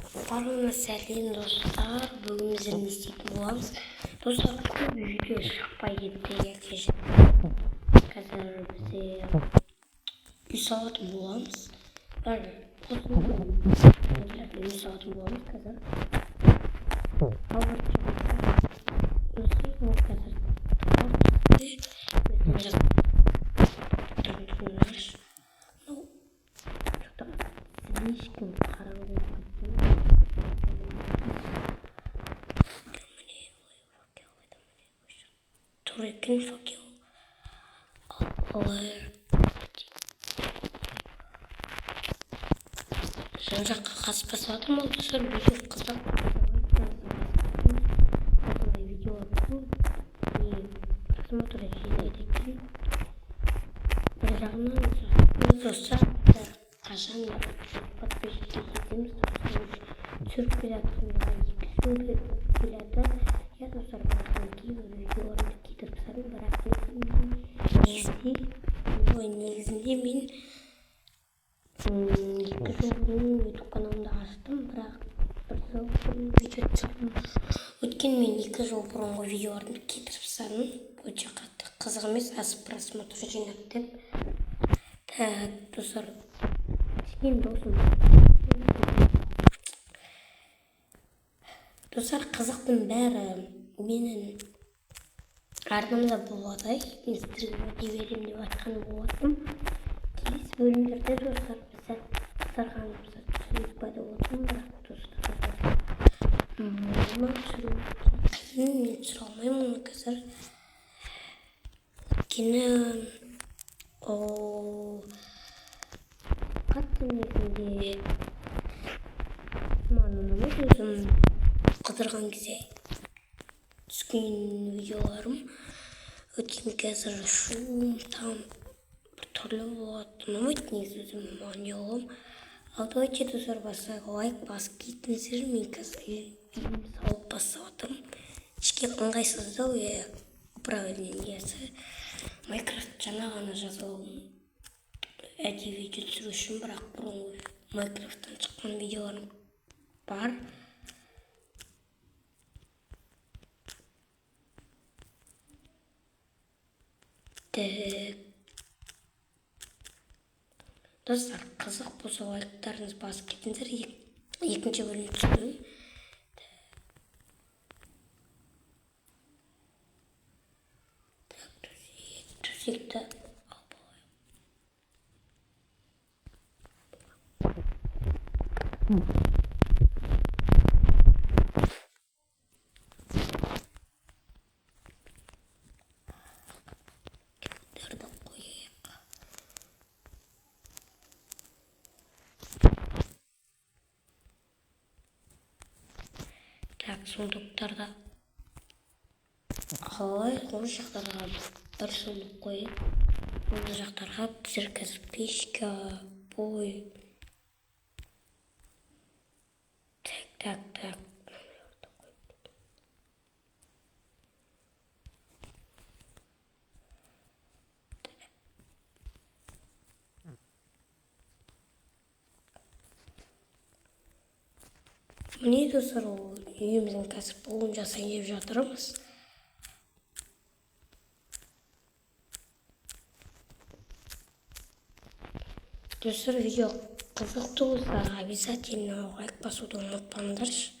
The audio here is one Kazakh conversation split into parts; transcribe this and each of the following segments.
Барлығына сәлем достар, бүгін біз не істейтін боламыз. Достар, көп видео шықпай кетті әкеші. Қазір бізде үй салатын боламыз. Үй салатын боламыз қазір. Слишком хороший. Турекин факел. Жан-жаққа қасып басып жатырмын, ол достар видео қызық. Видео просмотры жинайды екен. Бір жағынан достар қашан подписчиктер етеміз, түсіріп келатырмын, келеді. Я достар кейбір видеоларды кетіріп тастадым, бірақ негізінде мен 2 жыл бұрын YouTube каналымды аштым, бірақ 1 жыл бұрын видео түсірдім. Өткен мен 2 жыл бұрынғы видеоларды кетіріп тастадым. Өте қатты қызық емес, аз просмотр жинап деп. Достар, сен досым. Достар, қызықтың бәрі менің арнамда болады. Мен сіздерге уәде беремін деп айтқан болатым. Келесі бөлімдерде достар біз қызарғанымызда түсіріп пайда болатын, бірақ достар мұны түсіру қиын, мен түсіре алмаймын қазір. Өйткені қатты негізінде маған өзім қыдырған кезде түскен видеоларым. Өйткені қазір шум там түрлі болады, ұнамайды негізі өзім маған не оламын. Ал давайте достар басайық, лайк басып кетіңіздер. Мен қазір үйімді салып бастап жатырмын. Кішкене ыңғайсыздау, правильный несі. Майнкрафт жаңа ғана жазылым әдейі видео түсіру үшін, бірақ бұрынғы Майнкрафттан шыққан видеоларым бар. Достар, қызық болса лайктарыңыз басып кетіңіздер. Екінші бөлім түсірейін. Төсекті алып алайын. Сундуктарда алайық, ол жақтарға бір сундук қойып, ол жақтарға біздер қазір печка, бой. Так. Міне достар, үйіміздің қазір болуын жасайын деп жатырмыз. Достар, видео қызықты болса, обязательно лайк басуды ұмытпаңдаршы.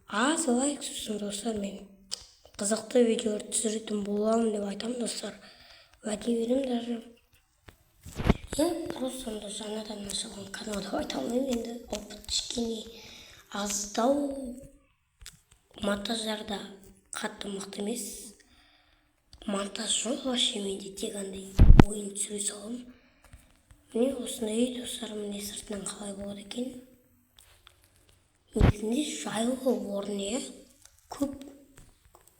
Аз лайк сосын достар, мен қызықты видеолар түсіретін боламын деп айтамын достар. Уәде беремін даже. Просто жаңадан ашылған канал деп айта алмаймын енді. Опыт кішкене аздау, монтаждарда қатты мықты емес. Монтаж жоқ вообще менде, тек андай ойын түсіре саламын. Міне осындай достар, міне сыртынан қалай болады екен. Негізінде жайлы орын, көп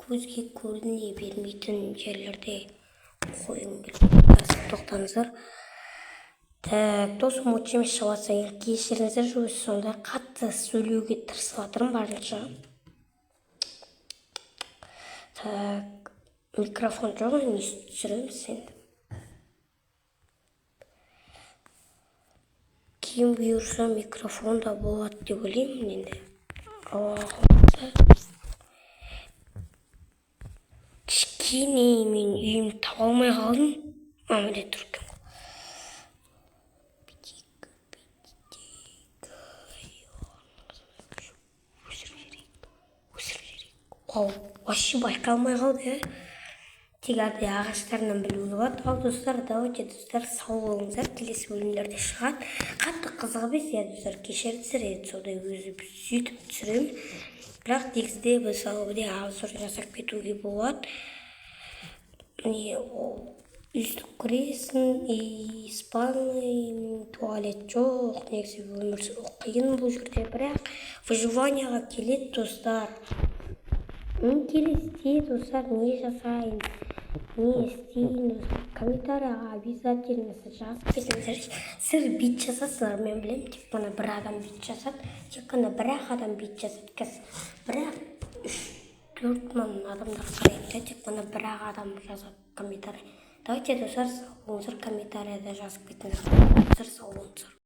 көзге көріне бермейтін жерлерде қойғым келеді. Тоқтаңыздар. Досым өте емес шығыватса, кешіріңіздер, өз сонда қатты сөйлеуге тырысып жатырмын барынша. Микрофон жоқ, не түсіреміз енді. кейін бұйырса микрофон да болады деп ойлаймын енді. Кішкене мен үйімді таба алмай қалдым. Міне тұр екен. Вообще байқалмай қалды, тек ағаштарынан білуге болады. Ал достар, давайте достар, сау болыңыздар, келесі бөлімдерде шығады. Қатты қызығып еді достар, кешіріңіздер, сондай өзі сөйтіп түсіремін. Бірақ негізінде біз алғыде обзор жасап кетуге болады. Үздік күресін, испанный, туалет жоқ, негізі өмір сүру қиын бұл жерде, бірақ выживанияға келеді достар. Келесіде достар, не жасайын, не істейін, комментарияға обязательно жазып кетіңіздер. Сіз бит жасасыңдар, мен білемін, тек қана бір адам бит жасады, тек қана бір-ақ адам бит жасады. Бірақ 3-4 мың адамдар қарайды, тек қана бір-ақ адам жазады комментарий. Давайте достар, сау болыңыздар, комментарияда жазып кетіңіздер. Сау болыңыздар.